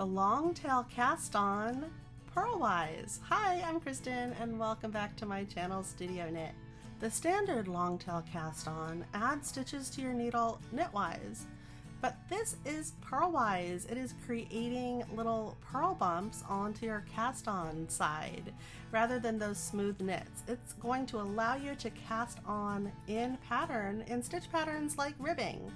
the long tail cast on Purlwise. Hi, I'm Kristen and welcome back to my channel Studio Knit. The standard long tail cast on adds stitches to your needle knitwise, but this is Purlwise. It is creating little purl bumps onto your cast on side rather than those smooth knits. It's going to allow you to cast on in pattern in stitch patterns like ribbing.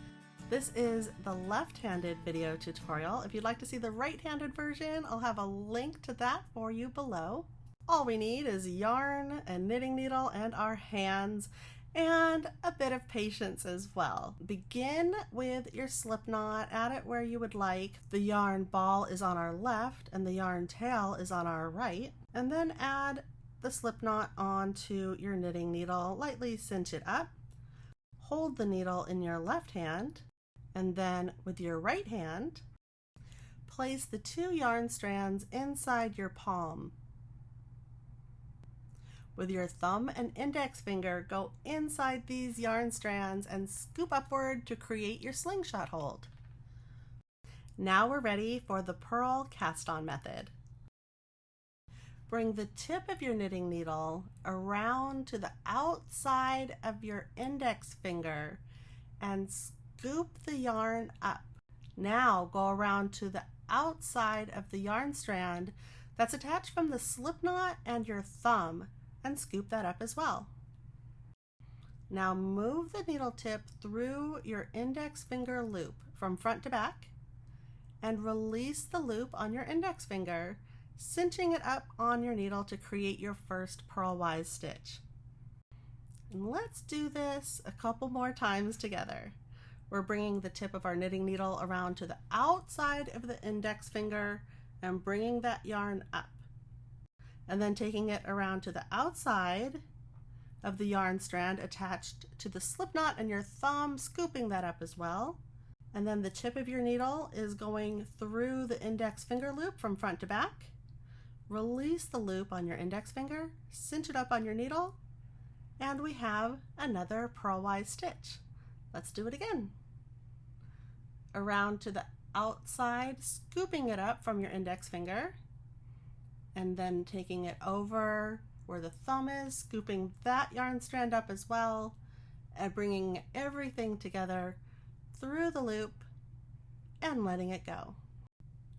This is the left-handed video tutorial. If you'd like to see the right-handed version, I'll have a link to that for you below. All we need is yarn, a knitting needle, and our hands, and a bit of patience as well. Begin with your slip knot, add it where you would like. The yarn ball is on our left and the yarn tail is on our right, and then add the slip knot onto your knitting needle. Lightly cinch it up. Hold the needle in your left hand, and then with your right hand, place the two yarn strands inside your palm. With your thumb and index finger, go inside these yarn strands and scoop upward to create your slingshot hold. Now we're ready for the purl cast on method. Bring the tip of your knitting needle around to the outside of your index finger and scoop the yarn up. Now go around to the outside of the yarn strand that's attached from the slip knot and your thumb and scoop that up as well. Now move the needle tip through your index finger loop from front to back and release the loop on your index finger, cinching it up on your needle to create your first purlwise stitch. And let's do this a couple more times together. We're bringing the tip of our knitting needle around to the outside of the index finger and bringing that yarn up. And then taking it around to the outside of the yarn strand attached to the slip knot and your thumb, scooping that up as well. And then the tip of your needle is going through the index finger loop from front to back. Release the loop on your index finger, cinch it up on your needle, and we have another purlwise stitch. Let's do it again. Around to the outside, scooping it up from your index finger, and then taking it over where the thumb is, scooping that yarn strand up as well, and bringing everything together through the loop and letting it go.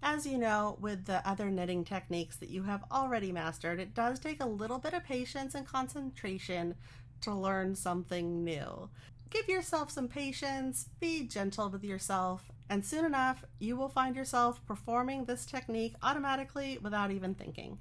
As you know, with the other knitting techniques that you have already mastered, it does take a little bit of patience and concentration to learn something new. Give yourself some patience, be gentle with yourself, and soon enough you will find yourself performing this technique automatically without even thinking.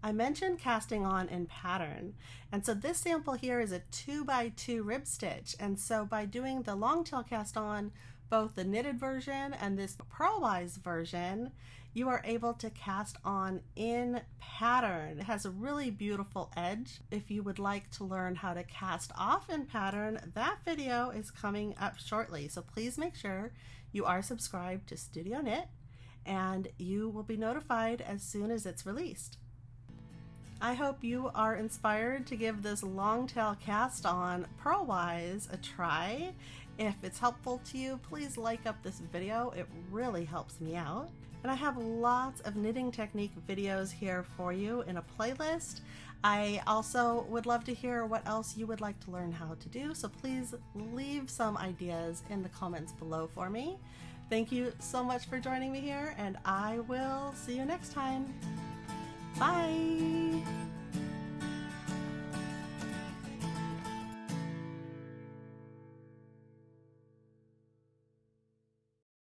I mentioned casting on in pattern, and so this sample here is a 2x2 rib stitch, and so by doing the long tail cast on, both the knitted version and this purlwise version, you are able to cast on in pattern. It has a really beautiful edge. If you would like to learn how to cast off in pattern, that video is coming up shortly. So please make sure you are subscribed to Studio Knit and you will be notified as soon as it's released. I hope you are inspired to give this long tail cast on Purlwise a try. If it's helpful to you, please like up this video. It really helps me out. And I have lots of knitting technique videos here for you in a playlist. I also would love to hear what else you would like to learn how to do, so please leave some ideas in the comments below for me. Thank you so much for joining me here, and I will see you next time. Bye!